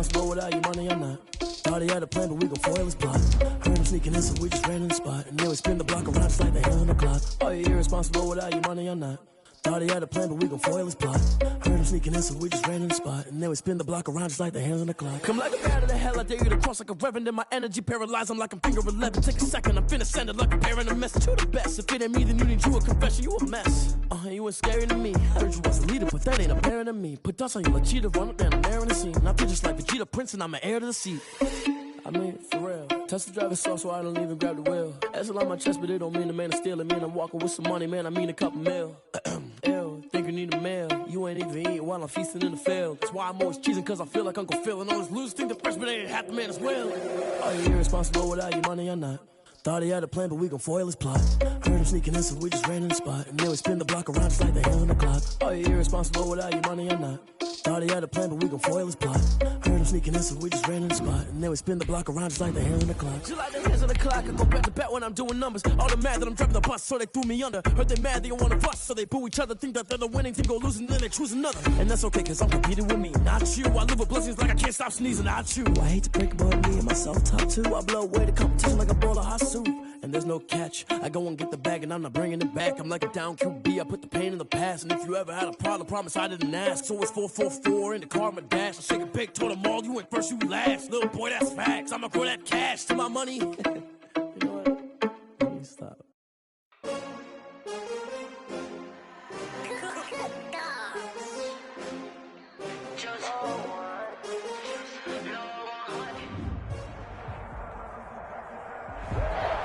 irresponsible without your money, I'm not. Thought he had a plan, but we gon' foil his plot. Heard him sneaking in, so we just ran in the spot. And then we spin the block around just like the hand on the clock. Oh, you irresponsible without your money, I'm not. Thought he had a plan, but we gon' foil his plot. Heard him sneaking in, so we just ran in the spot. And then we spin the block around just like the hands on the clock. Come like a bat of the hell, I dare you to cross like a reverend. And my energy paralyzed, I'm like I'm finger 11. Take a second, I'm finna send it like a parent a message to the best. If it ain't me, then you need you a confession, you a mess. You ain't scary to me. Heard you was a leader, but that ain't apparent to me. Put dust on you like cheetah, run up down, I'm there in the scene. I feel just like Vegeta Prince, and I'm an heir to the seat. I mean, for real. Touch the driver's soft, so I don't even grab the wheel. That's on my chest, but it don't mean the man is stealing. Mean I'm walking with some money, man, I mean a couple mil. Ew, think you need a meal. You ain't even eating while I'm feasting in the field. That's why I'm always cheesing, cause I feel like Uncle Phil. And all this losers think the freshman ain't half the man as well. Oh, you irresponsible without your money, I'm not. Thought he had a plan, but we gon' foil his plot. Heard him sneaking in, so we just ran in the spot. And then we spin the block around just like the hand on the clock. Oh, you irresponsible without your money, I'm not. Thought he had a plan, but we gon' foil his plot. Heard him sneaking in, so we just ran in the spot. And then we spin the block around just like the hand on the clock. Just like the hands on the clock, I go back to back when I'm doing numbers. All the mad that I'm driving the bus, so they threw me under. Heard they mad, they don't wanna bust, so they boo each other. Think that they're the winning team, go losing, then they choose another. And that's okay, cause I'm competing with me, not you. I live with blessings like I can't stop sneezing, not you. I hate to break it, but me and myself top two. I blow away the competition like a bowl of hot soup. And there's no catch. I go and get the bag and I'm not bringing it back. I'm like a down QB, I put the pain in the past. And if you ever had a problem, promise I didn't ask. So it's 444 in the car, my dash. I shake a big, told them all, you went first, you last. Little boy, that's facts. I'ma grow that cash to my money. You know what? Let me stop.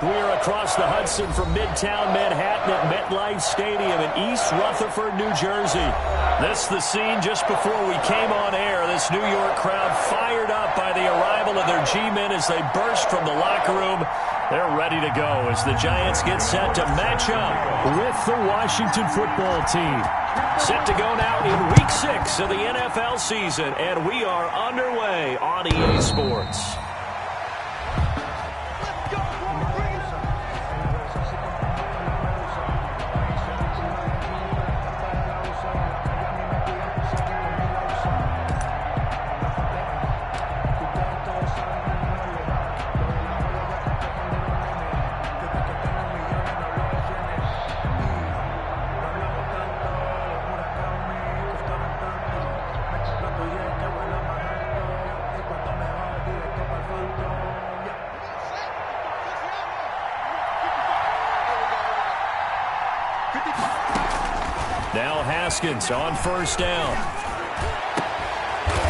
We're across the Hudson from Midtown Manhattan at MetLife Stadium in East Rutherford, New Jersey. This the scene just before we came on air. This New York crowd fired up by the arrival of their G-men as they burst from the locker room. They're ready to go as the Giants get set to match up with the Washington football team. Set to go now in Week 6 of the NFL season, and we are underway on EA Sports. Now Haskins on first down.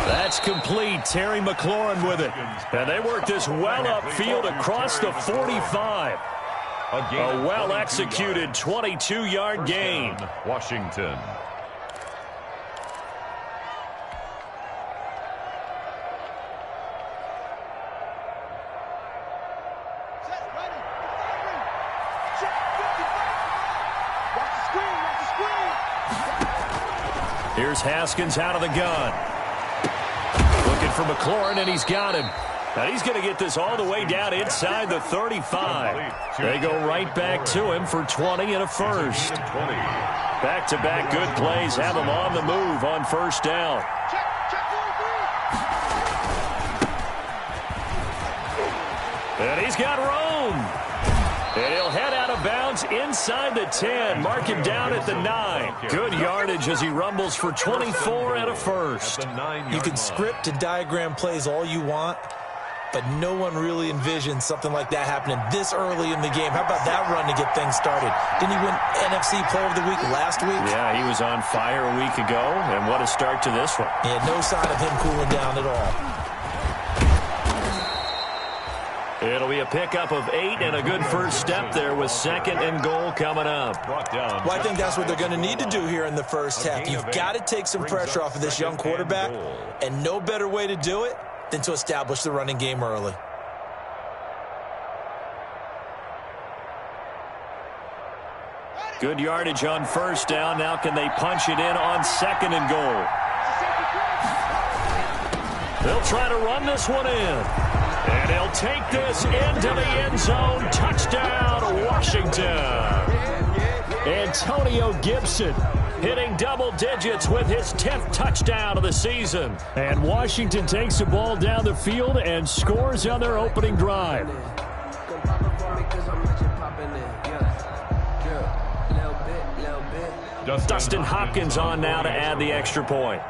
That's complete. Terry McLaurin with it. And they work this well upfield across the 45. A well-executed 22-yard gain. Washington. Here's Haskins out of the gun. Looking for McLaurin, and he's got him. And he's going to get this all the way down inside the 35. They go right back to him for 20 and a first. Back-to-back good plays have him on the move on first down. And he's got room. And he'll head out of bounds inside the 10. Mark him down at the 9. Good yardage as he rumbles for 24 and a first. You can script and diagram plays all you want, but no one really envisioned something like that happening this early in the game. How about that run to get things started? Didn't he win NFC Player of the Week last week? Yeah, he was on fire a week ago, and what a start to this one. Yeah, no sign of him cooling down at all. It'll be a pickup of 8 and a good first step there with 2nd and goal coming up. Well, I think that's what they're going to need to do here in the first half. You've got to take some pressure off of this young quarterback, and no better way to do it than to establish the running game early. Good yardage on first down. Now can they punch it in on 2nd and goal? They'll try to run this one in. And he'll take this into the end zone. Touchdown, Washington. Antonio Gibson hitting double digits with his 10th touchdown of the season. And Washington takes the ball down the field and scores on their opening drive. Dustin Hopkins on now to add the extra point.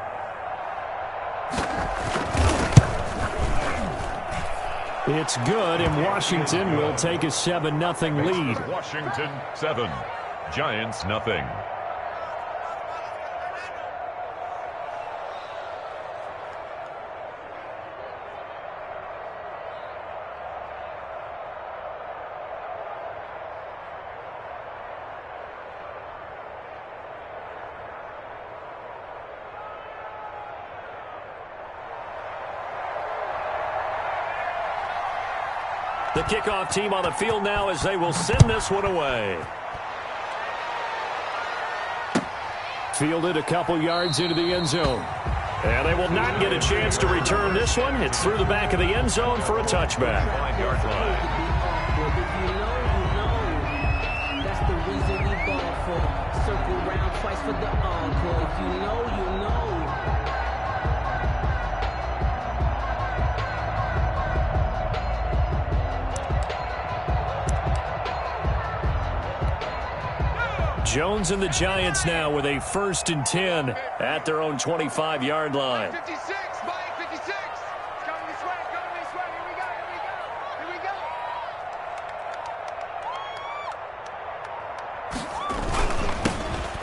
It's good, and Washington will take a 7-0 lead. Washington 7, Giants nothing. The kickoff team on the field now as they will send this one away. Fielded a couple yards into the end zone. And they will not get a chance to return this one. It's through the back of the end zone for a touchback. 5-yard line. That's the reason we ball for. Circle round twice for the encore. If you know, you know. Jones and the Giants now with a 1st and 10 at their own 25-yard line. 56, Mike, 56. Coming this way, coming this way. Here we go, here we go,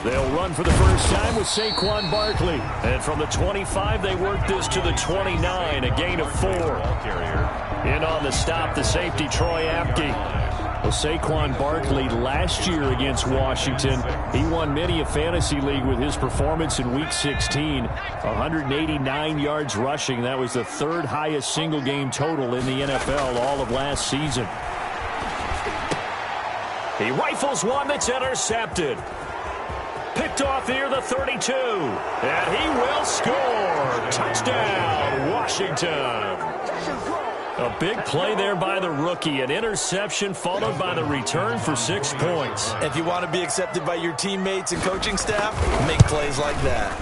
here we go. They'll run for the first time with Saquon Barkley. And from the 25, they work this to the 29, a gain of 4. In on the stop, the safety, Troy Apke. Well, Saquon Barkley last year against Washington, he won many a fantasy league with his performance in Week 16. 189 yards rushing. That was the 3rd highest single game total in the NFL all of last season. He rifles one that's intercepted. Picked off near the 32. And he will score. Touchdown, Washington. A big play there by the rookie. An interception followed by the return for 6 points. If you want to be accepted by your teammates and coaching staff, make plays like that.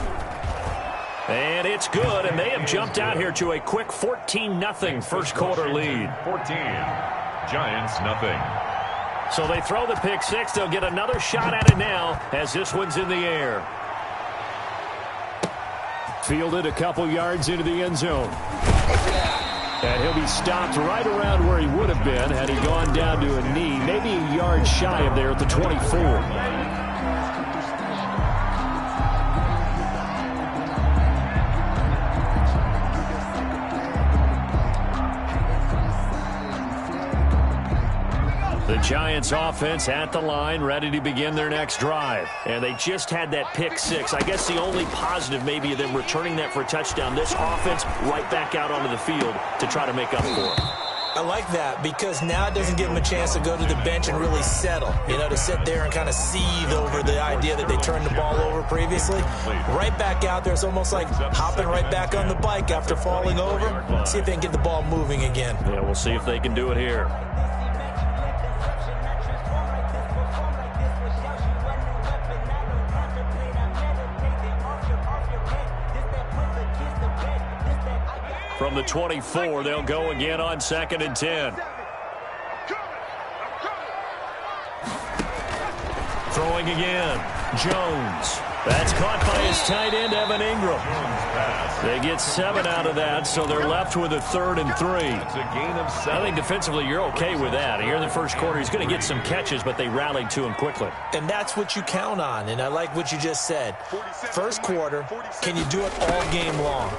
And it's good, and they have jumped out here to a quick 14-0 first quarter lead. 14, Giants nothing. So they throw the pick 6. They'll get another shot at it now as this one's in the air. Fielded a couple yards into the end zone. And he'll be stopped right around where he would have been had he gone down to a knee, maybe a yard shy of there at the 24. The Giants offense at the line, ready to begin their next drive. And they just had that pick 6. I guess the only positive maybe of them returning that for a touchdown. This offense right back out onto the field to try to make up for it. I like that because now it doesn't give them a chance to go to the bench and really settle. You know, to sit there and kind of seethe over the idea that they turned the ball over previously. Right back out there. It's almost like hopping right back on the bike after falling over. See if they can get the ball moving again. Yeah, we'll see if they can do it here. From the 24, they'll go again on 2nd and 10. Throwing again. Jones. That's caught by his tight end, Evan Ingram. They get 7 out of that, so they're left with a 3rd and 3. I think defensively you're okay with that. Here in the first quarter, he's going to get some catches, but they rallied to him quickly. And that's what you count on, and I like what you just said. First quarter, can you do it all game long?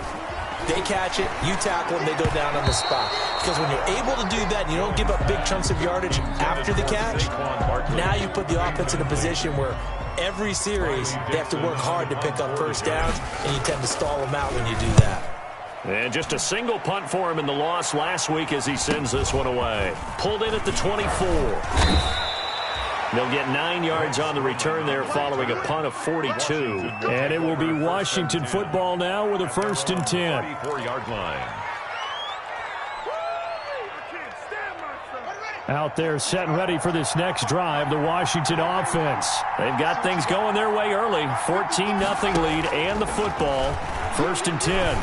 They catch it, you tackle them, they go down on the spot. Because when you're able to do that and you don't give up big chunks of yardage after the catch, now you put the offense in a position where every series they have to work hard to pick up first downs, and you tend to stall them out when you do that. And just a single punt for him in the loss last week as he sends this one away. Pulled in at the 24. They'll get 9 yards on the return there following a punt of 42. And it will be Washington football now with a 1st and 10. 34-yard line. Out there set and ready for this next drive, the Washington offense. They've got things going their way early. 14-0 lead and the football. 1st and 10.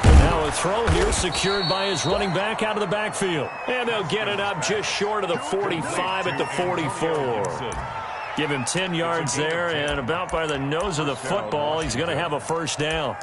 And now a throw here secured by his running back out of the backfield. And they'll get it up just short of the 45 at the 44. Give him 10 yards there, and about by the nose of the football, he's going to have a 1st down.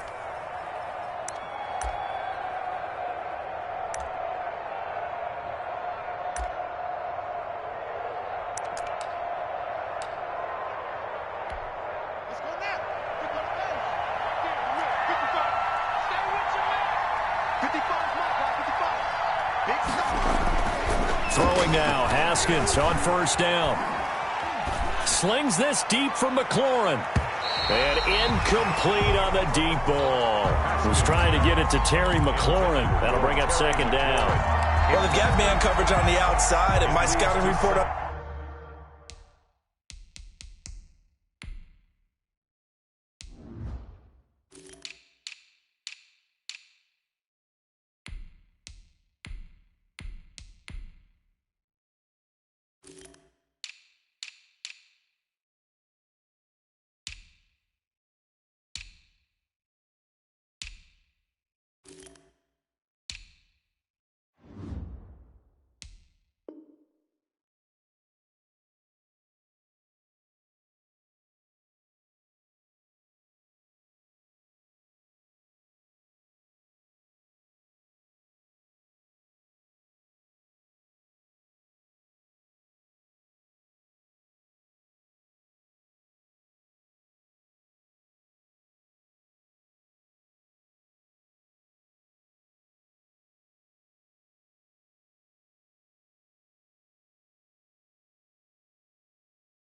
Throwing now, Haskins on 1st down. Slings this deep from McLaurin. And incomplete on the deep ball. Was trying to get it to Terry McLaurin. That'll bring up 2nd down. Well, they've got man coverage on the outside, and my scouting report up.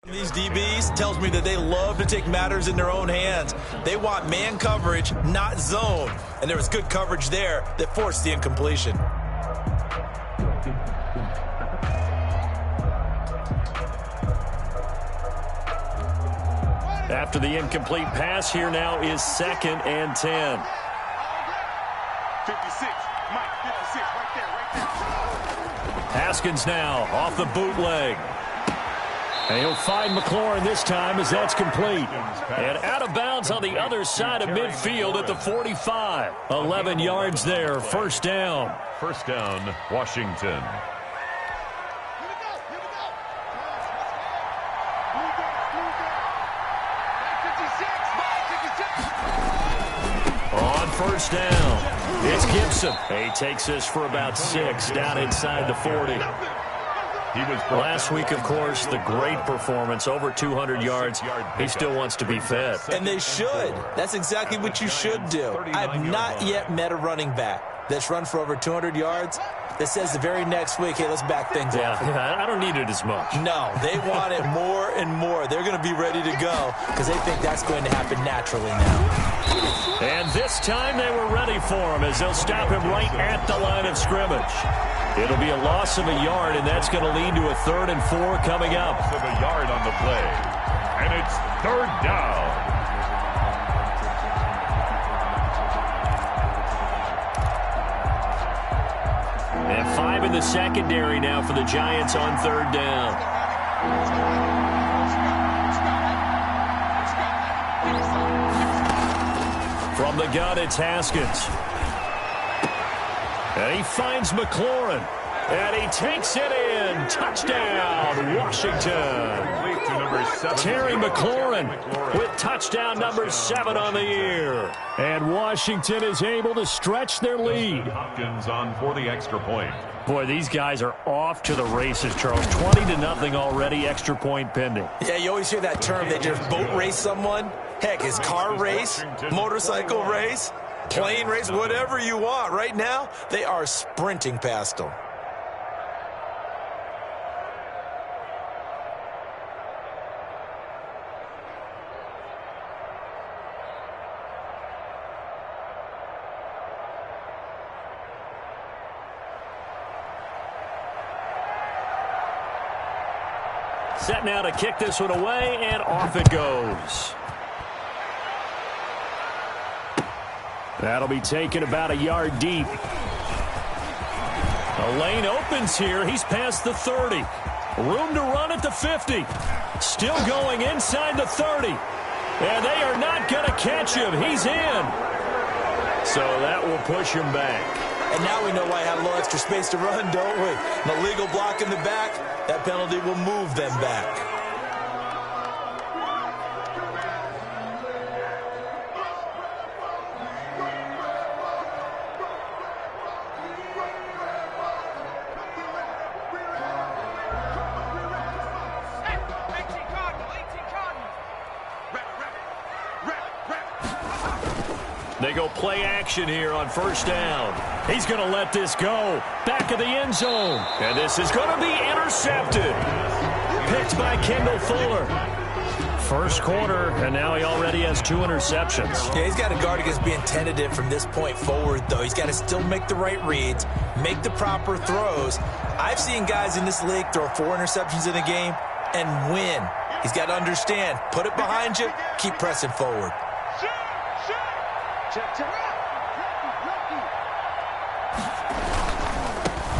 These DBs tells me that they love to take matters in their own hands. They want man coverage, not zone. And there was good coverage there that forced the incompletion. After the incomplete pass, here now is 2nd and 10. 56, Mike, 56, right there. Haskins now off the bootleg. And he'll find McLaurin this time as that's complete. And out of bounds on the other side of midfield at the 45. 11 yards there, 1st down. 1st down, Washington. On 1st down, it's Gibson. He takes this for about 6 down inside the 40. Last week, of course, the great performance, over 200 yards. He still wants to be fed. And they should. That's exactly what you should do. I have not yet met a running back that's run for over 200 yards that says the very next week, hey, let's back things up. Yeah, I don't need it as much. No, they want it more and more. They're going to be ready to go because they think that's going to happen naturally now. And this time they were ready for him as they'll stop him right at the line of scrimmage. It'll be a loss of a yard, and that's going to lead to a 3rd and 4 coming up. Loss of a yard on the play. And it's 3rd down. And 5 in the secondary now for the Giants on 3rd down. From the gun, it's Haskins. And he finds McLaurin. And he takes it in. Touchdown, Washington. Terry McLaurin with touchdown number 7 on the year. And Washington is able to stretch their lead. Hopkins on for the extra point. Boy, these guys are off to the races, Charles. 20-0 already, extra point pending. Yeah, you always hear that term, they just boat race someone. Heck, is car race, motorcycle race, plane race, whatever you want. Right now, they are sprinting past them. Set now to kick this one away, and off it goes. That'll be taken about a yard deep. A lane opens here. He's past the 30. Room to run at the 50. Still going inside the 30. And they are not going to catch him. He's in. So that will push him back. And now we know why he had a little extra space to run, don't we? An illegal block in the back. That penalty will move them back. They go play action here on first down. He's going to let this go. Back of the end zone. And this is going to be intercepted. Picked by Kendall Fuller. First quarter, and now he already has 2 interceptions. Yeah, he's got to guard against being tentative from this point forward, though. He's got to still make the right reads, make the proper throws. I've seen guys in this league throw 4 interceptions in a game and win. He's got to understand, put it behind you, keep pressing forward.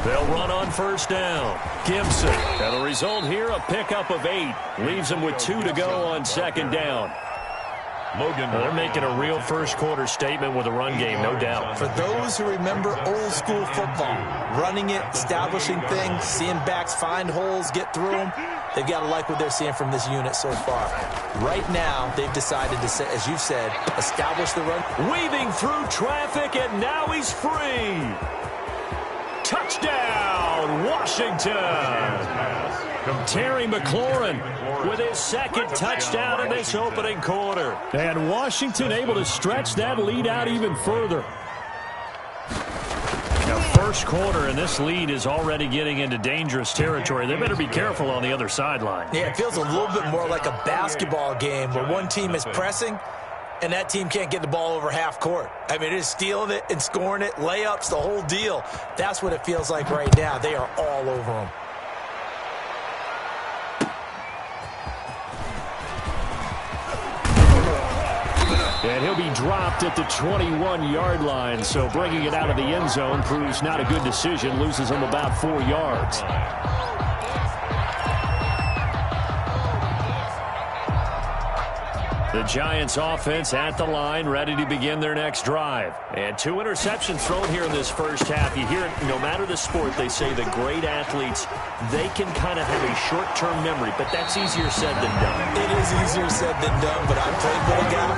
They'll run on first down. Gibson. And the result here, a pickup of 8. Leaves him with 2 to go on second down. Logan. They're making a real first quarter statement with a run game, no doubt. For those who remember old school football, running it, establishing things, seeing backs find holes, get through them, they've got to like what they're seeing from this unit so far. Right now, they've decided to, as you've said, establish the run. Weaving through traffic, and now he's free. Touchdown, Washington. Terry McLaurin with his second touchdown in this opening quarter. And Washington able to stretch that lead out even further. Now, first quarter, and this lead is already getting into dangerous territory. They better be careful on the other sideline. Yeah, it feels a little bit more like a basketball game where one team is pressing and that team can't get the ball over half court. I mean, it is stealing it and scoring it, layups, the whole deal. That's what it feels like right now. They are all over them. And he'll be dropped at the 21-yard line, so bringing it out of the end zone proves not a good decision, loses him about 4 yards. The Giants offense at the line, ready to begin their next drive. And 2 interceptions thrown here in this first half. You hear it, no matter the sport, they say the great athletes, they can kind of have a short-term memory, but that's easier said than done. It is easier said than done, but I played with a guy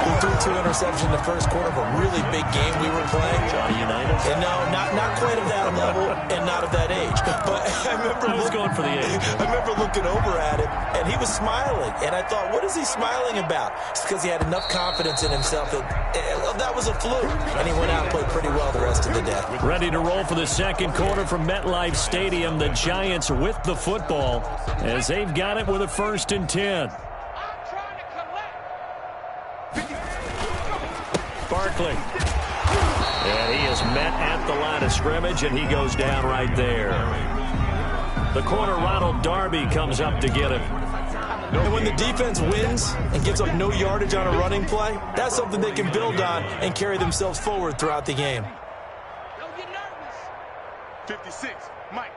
who threw 2 interceptions in the first quarter of a really big game we were playing. Johnny Unitas? And no, not quite of that level and not of that age. But I remember going for the age. I remember looking over at him, and he was smiling. And I thought, what is he smiling about? It's because he had enough confidence in himself that was a fluke. And he went out and played pretty well the rest of the day. Ready to roll for the second quarter from MetLife Stadium. The Giants with the football as they've got it with a 1st and 10. Barkley. And he is met at the line of scrimmage, and he goes down right there. The corner, Ronald Darby, comes up to get him. And when the defense wins and gives up no yardage on a running play, that's something they can build on and carry themselves forward throughout the game. Don't get nervous. 56, Mike.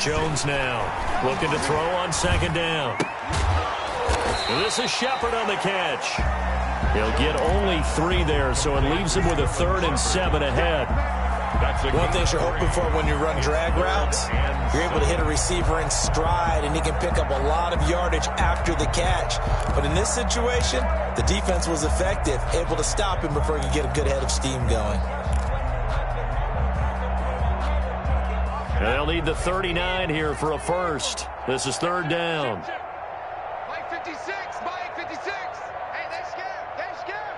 Jones now looking to throw on second down. This is Shepard on the catch. He'll get only 3 there, so it leaves him with a 3rd and 7 ahead. One thing you're hoping for when you run drag routes, you're able to hit a receiver in stride, and he can pick up a lot of yardage after the catch. But in this situation, the defense was effective, able to stop him before he could get a good head of steam going. And they'll need the 39 here for a first. This is 3rd down. Mike 56, Mike 56. Hey, they're scared. They're scared.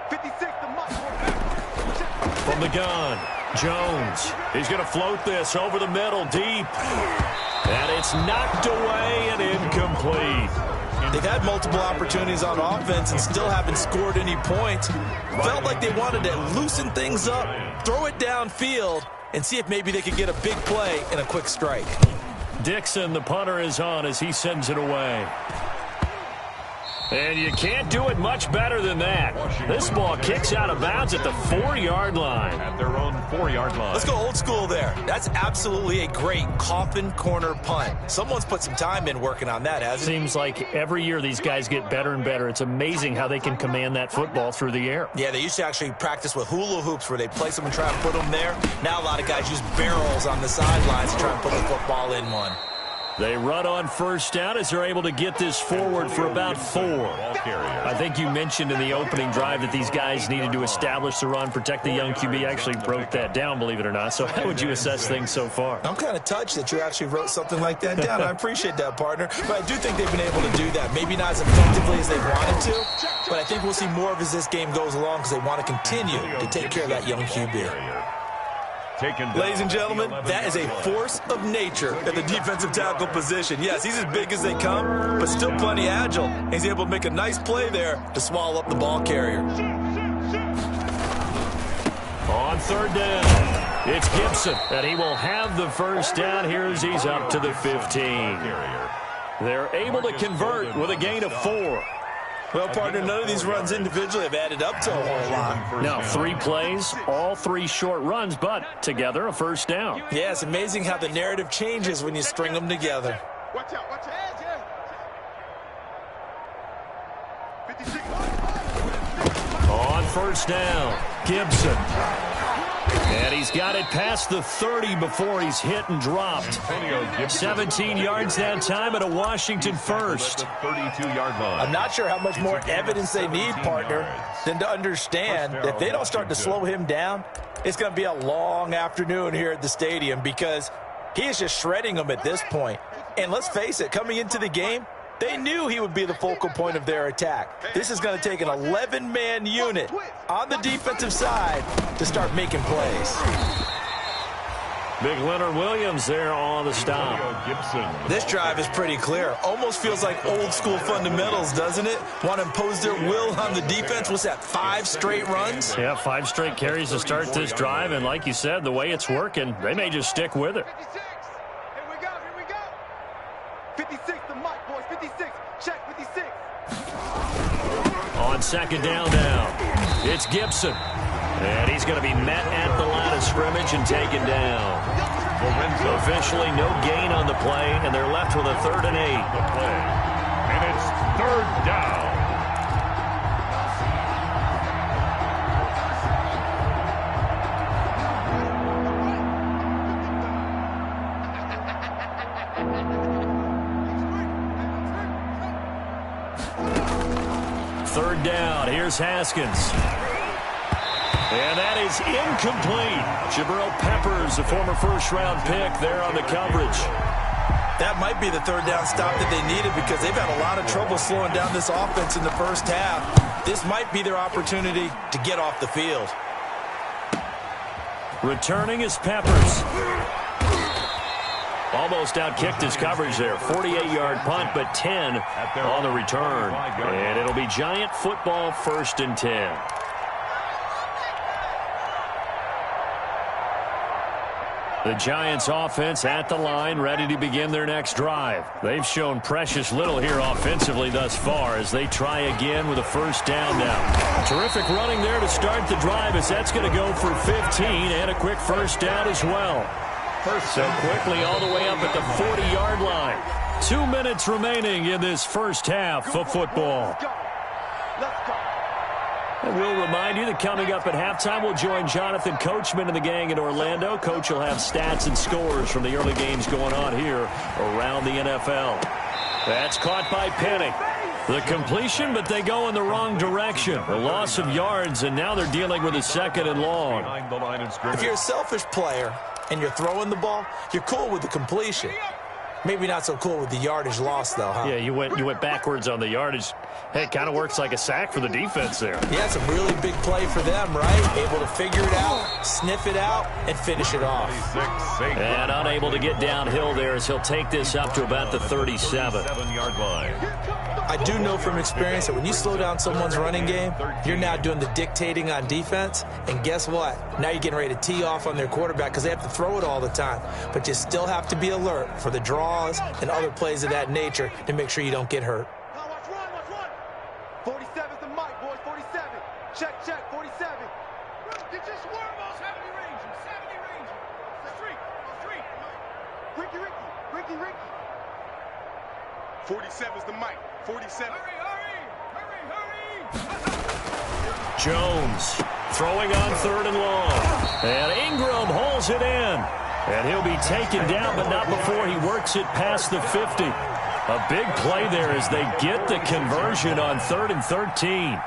56 to Mike. From the gun, Jones. He's going to float this over the middle, deep. And it's knocked away and incomplete. They've had multiple opportunities on offense and still haven't scored any points. Felt like they wanted to loosen things up, throw it downfield, and see if maybe they could get a big play and a quick strike. Dixon, the punter, is on as he sends it away. And you can't do it much better than that. This ball kicks out of bounds at the 4-yard line. At their own 34-yard line. Let's go old school there. That's absolutely a great coffin corner punt. Someone's put some time in working on that, hasn't it? Seems like every year these guys get better and better. It's amazing how they can command that football through the air. Yeah, they used to actually practice with hula hoops where they place them and try and put them there. Now a lot of guys use barrels on the sidelines to try and put the football in one. They run on first down as they're able to get this forward for about 4. I think you mentioned in the opening drive that these guys needed to establish the run, protect the young QB. Actually broke that down, believe it or not. So how would you assess things so far? I'm kind of touched that you actually wrote something like that down. I appreciate that, partner. But I do think they've been able to do that. Maybe not as effectively as they wanted to, but I think we'll see more of as this game goes along because they want to continue to take care of that young QB. Ladies and gentlemen, that is a force of nature at the defensive tackle position. Yes, he's as big as they come, but still plenty agile. He's able to make a nice play there to swallow up the ball carrier. On third down, it's Gibson, and he will have the first down here as he's up to the 15. They're able to convert with a gain of 4. Well, partner, none of these runs individually have added up to a whole lot. Now, 3 plays, all 3 short runs, but together a first down. Yeah, it's amazing how the narrative changes when you string them together. Watch out, watch out. 56. On first down, Gibson. And he's got it past the 30 before he's hit and dropped. 17 yards that time at a Washington first. 32-yard line. I'm not sure how much more evidence they need, partner, than to understand that if they don't start to slow him down, it's going to be a long afternoon here at the stadium because he is just shredding them at this point. And let's face it, coming into the game, they knew he would be the focal point of their attack. This is going to take an 11-man unit on the defensive side to start making plays. Big Leonard Williams there on the stop. This drive is pretty clear. Almost feels like old school fundamentals, doesn't it? Want to impose their will on the defense. What's that, 5 straight runs? Yeah, 5 straight carries to start this drive. And like you said, the way it's working, they may just stick with it. 56. Here we go. 56, the mic, boys. 56. Check 56. On second down now, it's Gibson. And he's going to be met at the line of scrimmage and taken down. Officially no gain on the play, and they're left with a 3rd and 8. And it's 3rd down. Third down, here's Haskins. And that is incomplete. Jabril Peppers, a former first-round pick there on the coverage. That might be the 3rd down stop that they needed because they've had a lot of trouble slowing down this offense in the first half. This might be their opportunity to get off the field. Returning is Peppers. Almost outkicked his coverage there. 48-yard punt, but 10 on the return. And it'll be Giant football, 1st and 10. The Giants offense at the line, ready to begin their next drive. They've shown precious little here offensively thus far as they try again with a 1st down now. Terrific running there to start the drive as that's going to go for 15 and a quick 1st down as well. So quickly all the way up at the 40-yard line. 2 minutes remaining in this first half of football. Let's go. And we'll remind you that coming up at halftime, we'll join Jonathan Coachman and the gang in Orlando. Coach will have stats and scores from the early games going on here around the NFL. That's caught by Penny. The completion, but they go in the wrong direction. A loss of yards, and now they're dealing with a 2nd and long. If you're a selfish player and you're throwing the ball, you're cool with the completion. Maybe not so cool with the yardage loss, though, huh? Yeah, you went backwards on the yardage. Hey, it kind of works like a sack for the defense there. Yeah, it's a really big play for them, right? Able to figure it out, sniff it out, and finish it off. And unable to get downhill there as he'll take this up to about the 37-yard line. I do know from experience that when you slow down someone's running game, you're now doing the dictating on defense. And guess what? Now you're getting ready to tee off on their quarterback because they have to throw it all the time. But you still have to be alert for the draws and other plays of that nature to make sure you don't get hurt. Watch run. 47's the mic, boys. 47. Check, 47. Did your swarm balls have any range? Ricky. 47's the mic. 47. Hurry. Jones throwing on 3rd and long. And Ingram holds it in. And he'll be taken down, but not before he works it past the 50. A big play there as they get the conversion on 3rd and 13.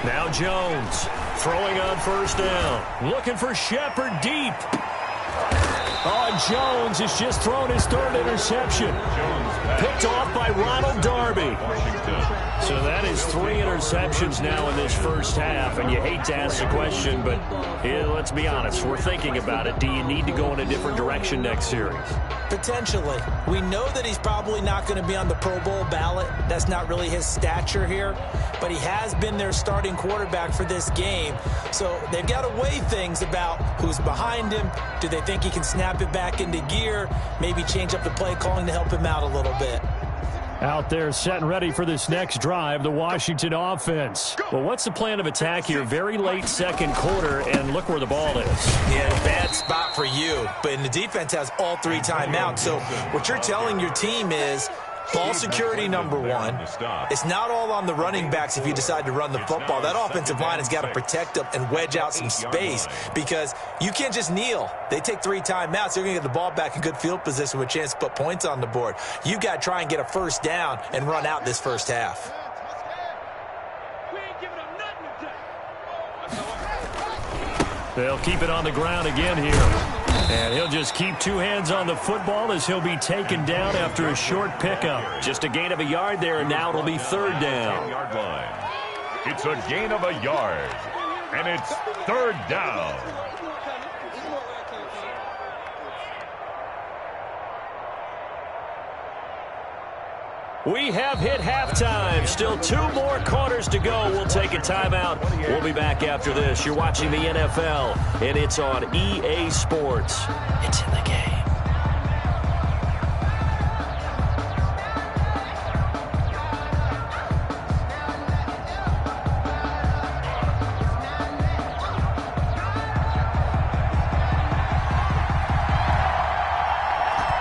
Now Jones throwing on 1st down. Looking for Shepard deep. Oh, Jones has just thrown his 3rd interception. Picked off by Ronald Darby. So that is 3 interceptions now in this first half. And you hate to ask the question, but let's be honest. We're thinking about it. Do you need to go in a different direction next series? Potentially. We know that he's probably not going to be on the Pro Bowl ballot. That's not really his stature here. But he has been their starting quarterback for this game. So they've got to weigh things about who's behind him. Do they think he can snap it back into gear? Maybe change up the play calling to help him out a little bit. Out there set and ready for this next drive, the Washington offense. Well, what's the plan of attack here? Very late second quarter, and look where the ball is. Yeah, bad spot for you. But the defense has all 3 timeouts. So what you're telling your team is ball security #1. It's not all on the running backs if you decide to run the football. That offensive line has got to protect them and wedge out some space because you can't just kneel. They take 3 timeouts. They're going to get the ball back in good field position with a chance to put points on the board. You've got to try and get a 1st down and run out this first half. They'll keep it on the ground again here. And he'll just keep 2 hands on the football as he'll be taken down after a short pickup. Just a gain of a yard there, and now it'll be 3rd down. Yard line. It's a gain of a yard, and it's 3rd down. We have hit halftime. Still 2 more quarters to go. We'll take a timeout. We'll be back after this. You're watching the NFL, and it's on EA Sports. It's in the game.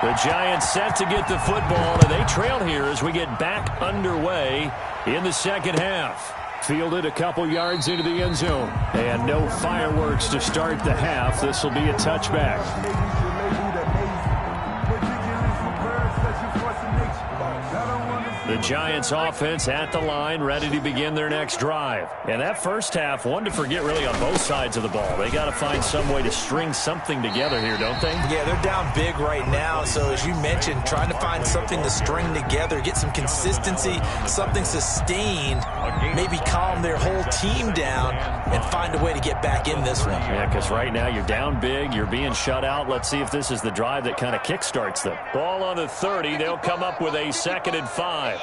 The Giants set to get the football, and they trail here as we get back underway in the second half. Fielded a couple yards into the end zone. And no fireworks to start the half. This will be a touchback. The Giants offense at the line, ready to begin their next drive. And that first half, one to forget really on both sides of the ball. They got to find some way to string something together here, don't they? Yeah, they're down big right now. So as you mentioned, trying to find something to string together, get some consistency, something sustained, maybe calm their whole team down and find a way to get back in this one. Yeah, because right now you're down big, you're being shut out. Let's see if this is the drive that kind of kickstarts them. Ball on the 30. They'll come up with a 2nd and 5.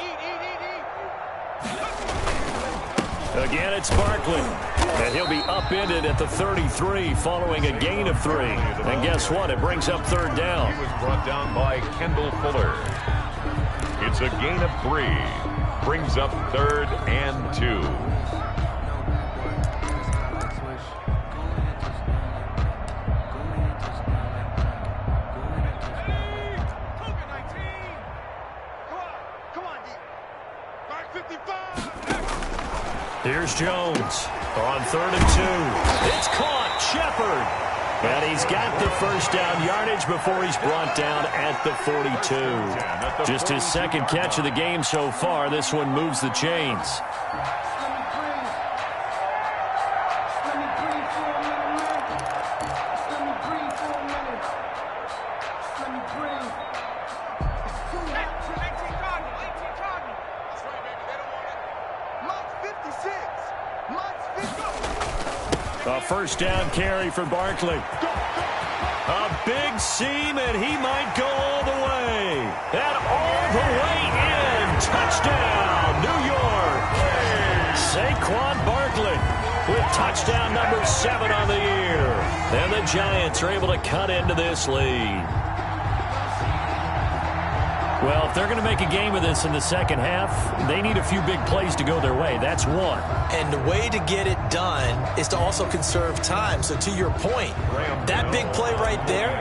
Again, it's Barkley. And he'll be upended at the 33 following a gain of 3. And guess what? It brings up 3rd down. He was brought down by Kendall Fuller. It's a gain of 3. Brings up 3rd and 2. Here's Jones on 3rd and 2. It's caught. Shepard. And he's got the first down yardage before he's brought down at the 42. Just his 2nd catch of the game so far. This one moves the chains. A first down carry for Barkley. A big seam, and he might go all the way. And all the way in. Touchdown, New York. Saquon Barkley with touchdown number 7 on the year. And the Giants are able to cut into this lead. Well, if they're going to make a game of this in the second half, they need a few big plays to go their way. That's one. And the way to get it done is to also conserve time. So to your point, that big play right there,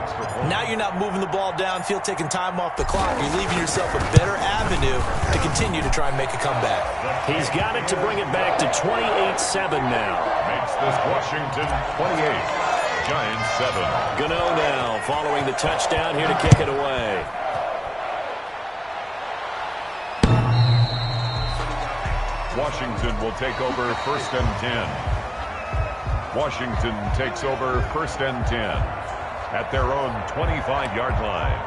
now you're not moving the ball downfield, taking time off the clock. You're leaving yourself a better avenue to continue to try and make a comeback. He's got it to bring it back to 28-7 now. Makes this Washington 28, Giants 7. Gano now following the touchdown here to kick it away. Washington will take over 1st and 10. Washington takes over 1st and 10 at their own 25-yard line.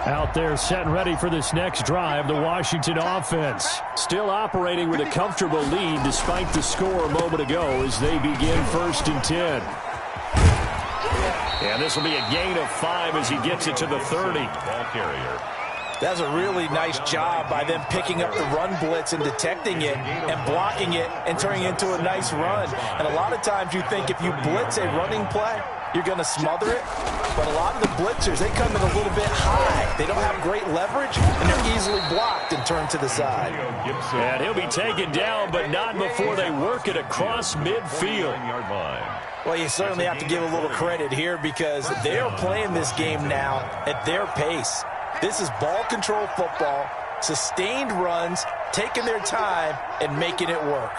Out there set and ready for this next drive, the Washington offense. Still operating with a comfortable lead despite the score a moment ago as they begin 1st and 10. And this will be a gain of 5 as he gets it to the 30. Ball carrier. That's a really nice job by them picking up the run blitz and detecting it and blocking it and turning it into a nice run. And a lot of times you think if you blitz a running play, you're going to smother it. But a lot of the blitzers, they come in a little bit high. They don't have great leverage, and they're easily blocked and turned to the side. And he'll be taken down, but not before they work it across midfield. Well, you certainly have to give a little credit here because they are playing this game now at their pace. This is ball control football, sustained runs, taking their time, and making it work.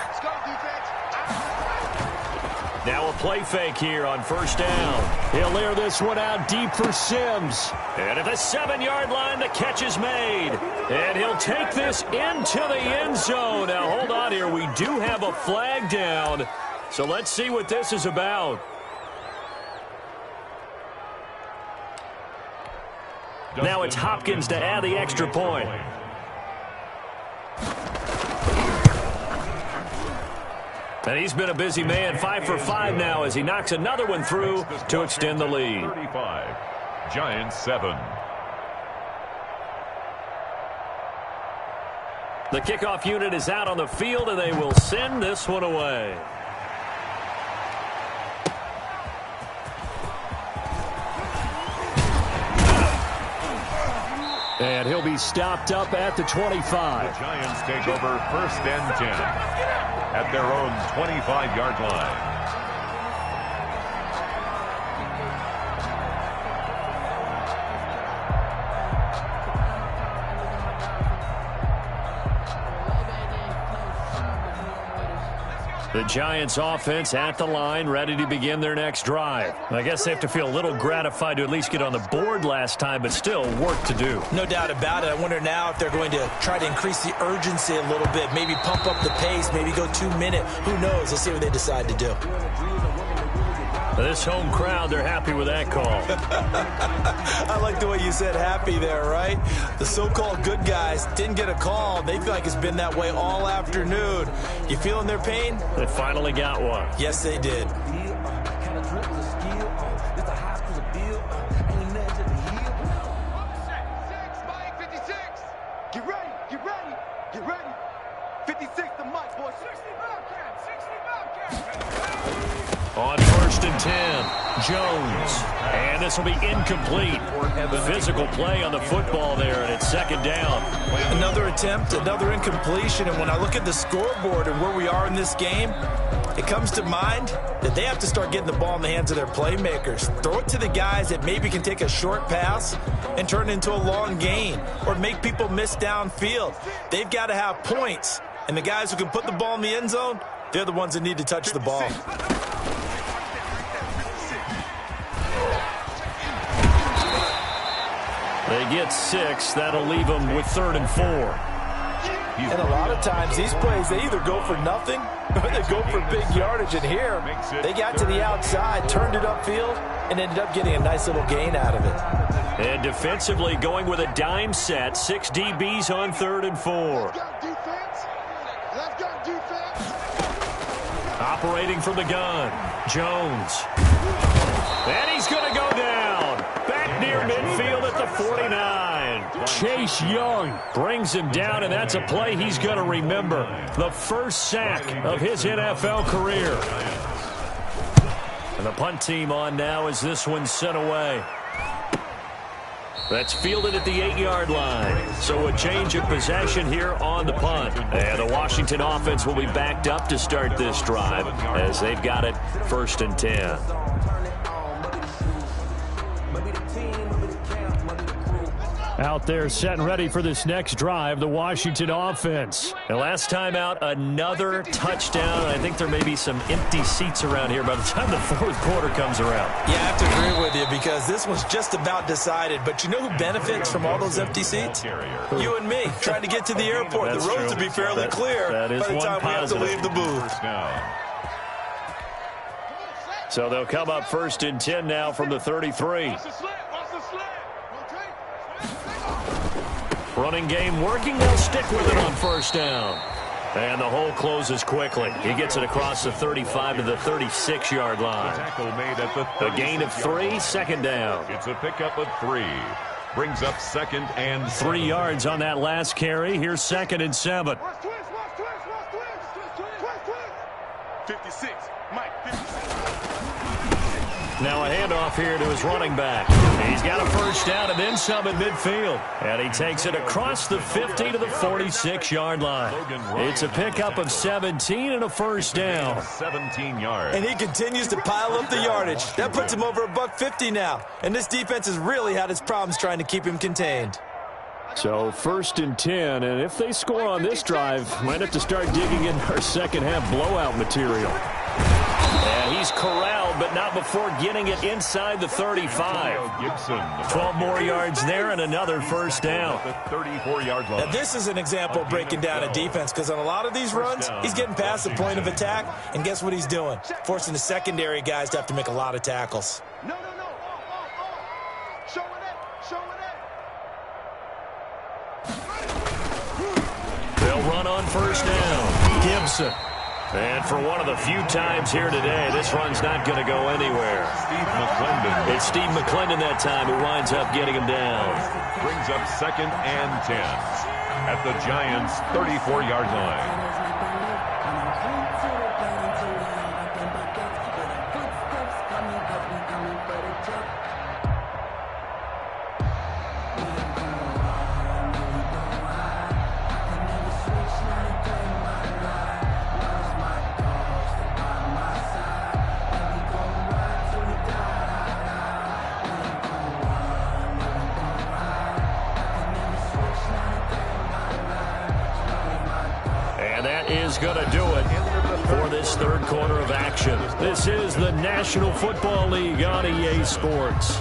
Now a play fake here on 1st down. He'll air this one out deep for Sims. And at the 7-yard line, the catch is made. And he'll take this into the end zone. Now, hold on here. We do have a flag down. So let's see what this is about. Now it's Hopkins to add the extra point. And he's been a busy man, 5 for 5 now as he knocks another one through to extend the lead. 35, Giants 7. The kickoff unit is out on the field, and they will send this one away. And he'll be stopped up at the 25. The Giants take over 1st and 10 at their own 25-yard line. The Giants offense at the line, ready to begin their next drive. I guess they have to feel a little gratified to at least get on the board last time, but still work to do. No doubt about it. I wonder now if they're going to try to increase the urgency a little bit, maybe pump up the pace, maybe go 2-minute. Who knows? Let's see what they decide to do. This home crowd, they're happy with that call. I like the way you said happy there, right? The so-called good guys didn't get a call. They feel like it's been that way all afternoon. You feeling their pain? They finally got one. Yes, they did. Get ready, get ready, get ready. 56 the mic, boy. 60 Bobcats, 60 Bobcats. On 1st and 10, Jones. And this will be incomplete. Physical play on the football there, and it's 2nd down. Another attempt, another incompletion, and when I look at the scoreboard and where we are in this game, it comes to mind that they have to start getting the ball in the hands of their playmakers. Throw it to the guys that maybe can take a short pass and turn it into a long gain or make people miss downfield. They've got to have points, and the guys who can put the ball in the end zone, they're the ones that need to touch the ball. They get 6. That'll leave them with 3rd and 4. And a lot of times, these plays, they either go for nothing or they go for big yardage. And here, they got to the outside, turned it upfield, and ended up getting a nice little gain out of it. And defensively going with a dime set. 6 DBs on 3rd and 4. Operating from the gun, Jones. And he's going to go down. Back near midfield at the 49. Chase Young brings him down, and that's a play he's going to remember. The first sack of his NFL career. And the punt team on now as this one's sent away. That's fielded at the 8-yard line. So a change of possession here on the punt. And the Washington offense will be backed up to start this drive as they've got it 1st and 10. Out there set and ready for this next drive, the Washington offense. And last time out, another touchdown. I think there may be some empty seats around here by the time the 4th quarter comes around. Yeah, I have to agree with you because this was just about decided. But you know who benefits from all those empty seats? You and me, trying to get to the airport. That's the roads true. will be fairly clear that is by the one time positive. we have to leave the booth. So they'll come up 1st and 10 now from the 33. Running game working. They'll stick with it on 1st down. And the hole closes quickly. He gets it across the 35 to the 36-yard line. Tackle made at the A gain of 3, 2nd down. It's a pickup of 3. Brings up 2nd and 3 yards on that last carry. Here's 2nd and 7. 56. Mike, 56. Now a handoff here to his running back. He's got a 1st down and then some at midfield. And he takes it across the 50 to the 46-yard line. It's a pickup of 17 and a 1st down. 17 yards. And he continues to pile up the yardage. That puts him over $150 now. And this defense has really had its problems trying to keep him contained. So 1st and 10, and if they score on this drive, might have to start digging in our second half blowout material. And he's corralled, but not before getting it inside the 35. Gibson. 12 more yards there and another 1st down. The 34-yard line. Now, this is an example of breaking down a defense because on a lot of these runs, he's getting past the point of attack, and guess what he's doing? Forcing the secondary guys to have to make a lot of tackles. No. Showing it. They'll run on 1st down. Gibson. And for one of the few times here today, this run's not going to go anywhere. Steve McClendon. It's Steve McClendon that time who winds up getting him down. Brings up 2nd and 10 at the Giants' 34-yard line. Is going to do it for this 3rd quarter of action. This is the National Football League on EA Sports.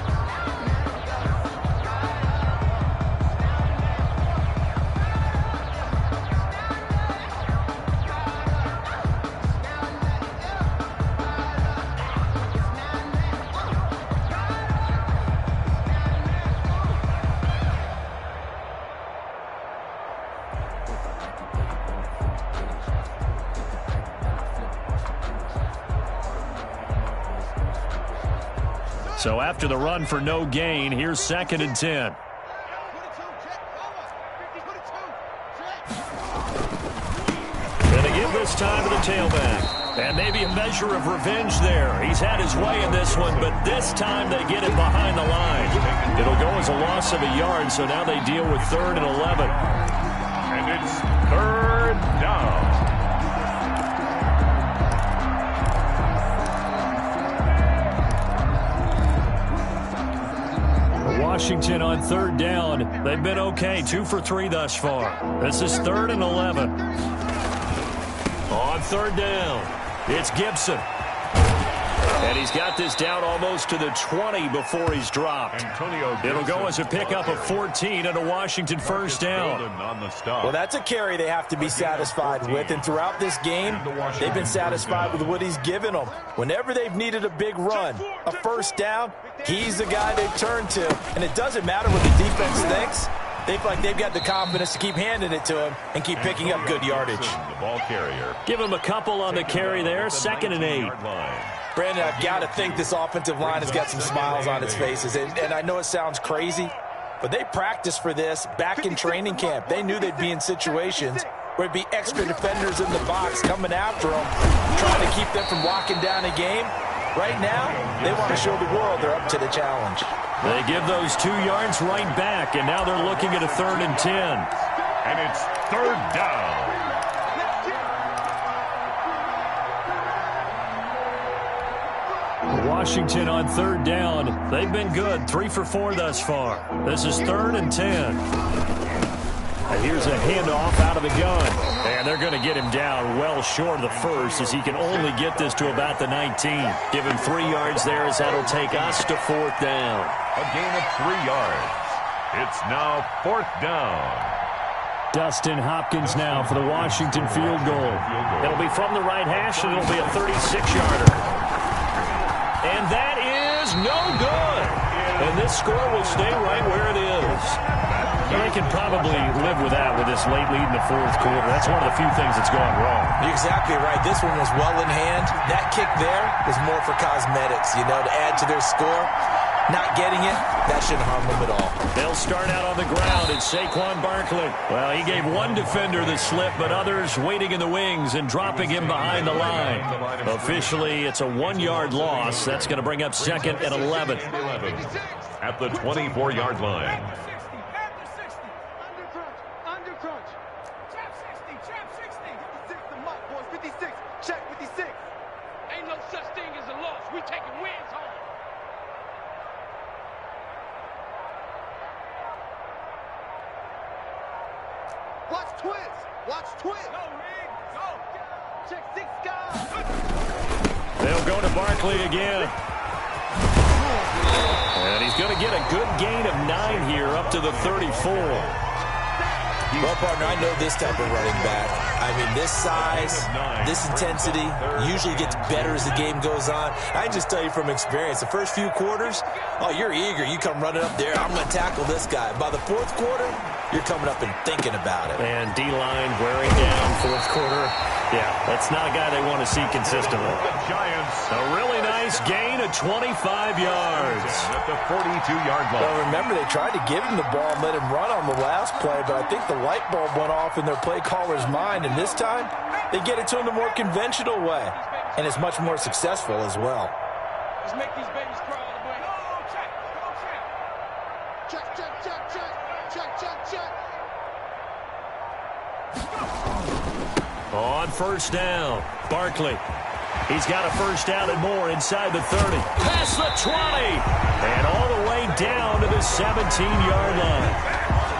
So after the run for no gain, here's 2nd and 10. And they give this time to the tailback. And maybe a measure of revenge there. He's had his way in this one, but this time they get it behind the line. It'll go as a loss of a yard, so now they deal with 3rd and 11. And it's 3rd down. Washington on 3rd down. They've been okay, 2 for 3 thus far. This is 3rd and 11. On 3rd down, it's Gibson. And he's got this down almost to the 20 before he's dropped. It'll go as a pickup of 14 and a Washington 1st down. Well, that's a carry they have to be satisfied with, and throughout this game, they've been satisfied with what he's given them. Whenever they've needed a big run, a 1st down, he's the guy they've turned to, and it doesn't matter what the defense thinks. They feel like they've got the confidence to keep handing it to him and keep picking up good yardage. The ball carrier. Give him a couple on the carry there, 2nd and 8. Brandon, I've got to think this offensive line has got some smiles on its faces. And I know it sounds crazy, but they practiced for this back in training camp. They knew they'd be in situations where it'd be extra defenders in the box coming after them, trying to keep them from locking down a game. Right now, they want to show the world they're up to the challenge. They give those 2 yards right back, and now they're looking at a 3rd and 10. And it's 3rd down. Washington on 3rd down. They've been good, 3 for 4 thus far. This is 3rd and 10. And here's a handoff out of the gun. And they're going to get him down well short of the first, as he can only get this to about the 19. Give him 3 yards there, as that'll take us to 4th down. A gain of 3 yards. It's now 4th down. Dustin Hopkins now for the Washington field goal. It'll be from the right hash, and it'll be a 36-yarder. And that is no good. And this score will stay right where it is. They can probably live with that with this late lead in the 4th quarter. That's one of the few things that's gone wrong. You're exactly right. This one was well in hand. That kick there was more for cosmetics, to add to their score. Not getting it, that shouldn't harm them at all. They'll start out on the ground. It's Saquon Barkley. Well, he gave one defender the slip, but others waiting in the wings and dropping him behind the line. Officially, it's a 1-yard loss. That's going to bring up 2nd and 11. At the 24-yard line. They'll go to Barkley again. And he's going to get a good gain of 9 here up to the 34. Well, partner, I know this type of running back. I mean, this size, this intensity usually gets better as the game goes on. I can just tell you from experience, the first few quarters, oh, you're eager. You come running up there, I'm going to tackle this guy. By the 4th quarter, you're coming up and thinking about it. And D-line wearing down 4th quarter. Yeah, that's not a guy they want to see consistently. The Giants. A really nice gain of 25 yards. At the 42-yard line. Well, remember, they tried to give him the ball and let him run on the last play, but I think the light bulb went off in their play caller's mind, and this time they get it to him the more conventional way, and it's much more successful as well. Let's make these babies cry all the way. Check. On 1st down, Barkley. He's got a 1st down and more inside the 30. Past the 20. And all the way down to the 17-yard line.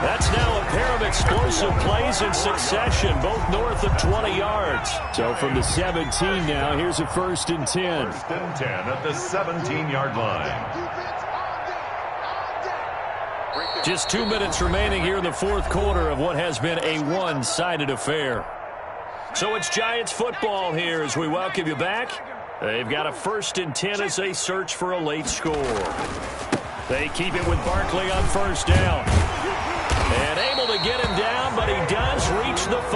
That's now a pair of explosive plays in succession, both north of 20 yards. So from the 17 now, here's a 1st and 10. 1st and 10 at the 17-yard line. Just 2 minutes remaining here in the 4th quarter of what has been a one-sided affair. So it's Giants football here as we welcome you back. They've got a 1st and 10 as they search for a late score. They keep it with Barkley on 1st down. And able to get him down, but he does reach the 5.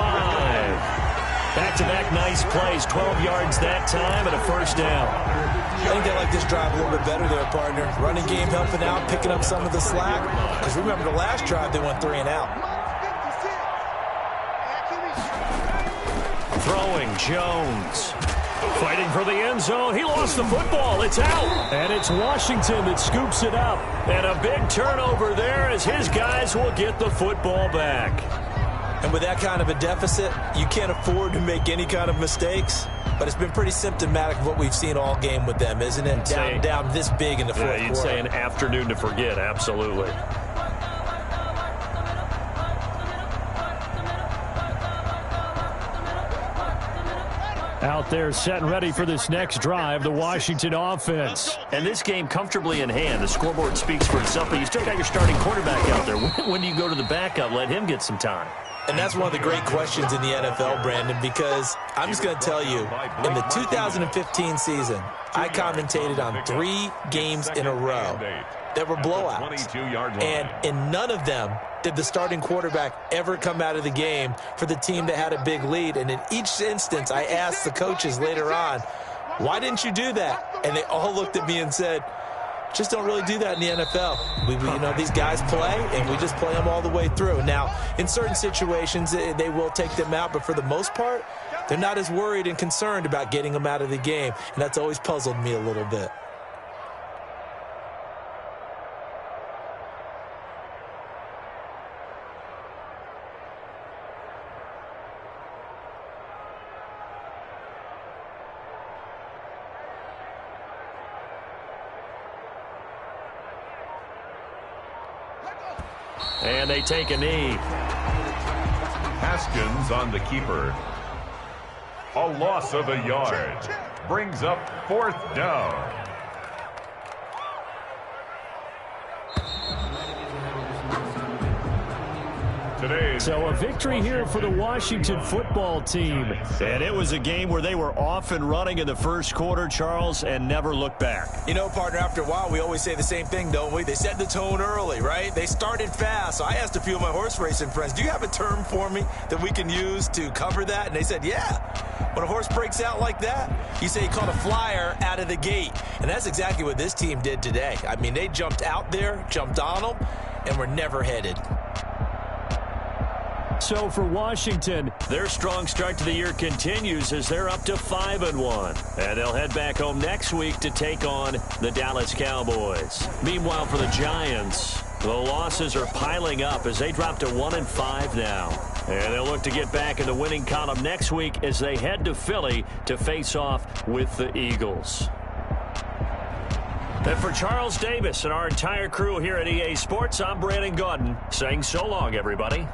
Back-to-back nice plays, 12 yards that time and a 1st down. I think they like this drive a little bit better there, partner. Running game helping out, picking up some of the slack. Because remember the last drive, they went 3 and out. Throwing Jones. Fighting for the end zone. He lost the football. It's out. And it's Washington that scoops it up. And a big turnover there as his guys will get the football back. And with that kind of a deficit, you can't afford to make any kind of mistakes. But it's been pretty symptomatic of what we've seen all game with them, isn't it? Down this big in the 4th quarter. You'd say an afternoon to forget, absolutely. Out there set and ready for this next drive, the Washington offense. And this game comfortably in hand. The scoreboard speaks for itself, but you still got your starting quarterback out there. When do you go to the backup? Let him get some time. And that's one of the great questions in the NFL, Brandon, because I'm just going to tell you, in the 2015 season, I commentated on 3 games in a row that were blowouts. And in none of them did the starting quarterback ever come out of the game for the team that had a big lead. And in each instance, I asked the coaches later on, why didn't you do that? And they all looked at me and said, Just don't really do that in the NFL. These guys play, and we just play them all the way through. Now, in certain situations, they will take them out, but for the most part, they're not as worried and concerned about getting them out of the game, and that's always puzzled me a little bit. And they take a knee. Haskins on the keeper. A loss of a yard. Brings up 4th down. So a victory here for the Washington football team. And it was a game where they were off and running in the first quarter, Charles, and never looked back. Partner, after a while, we always say the same thing, don't we? They set the tone early, right? They started fast. So I asked a few of my horse racing friends, do you have a term for me that we can use to cover that? And they said, yeah. When a horse breaks out like that, you say he caught a flyer out of the gate. And that's exactly what this team did today. I mean, they jumped out there, jumped on them, and were never headed. So for Washington, their strong start to the year continues as they're up to 5-1. And they'll head back home next week to take on the Dallas Cowboys. Meanwhile, for the Giants, the losses are piling up as they drop to 1-5 now. And they'll look to get back in the winning column next week as they head to Philly to face off with the Eagles. And for Charles Davis and our entire crew here at EA Sports, I'm Brandon Gaudin saying so long, everybody.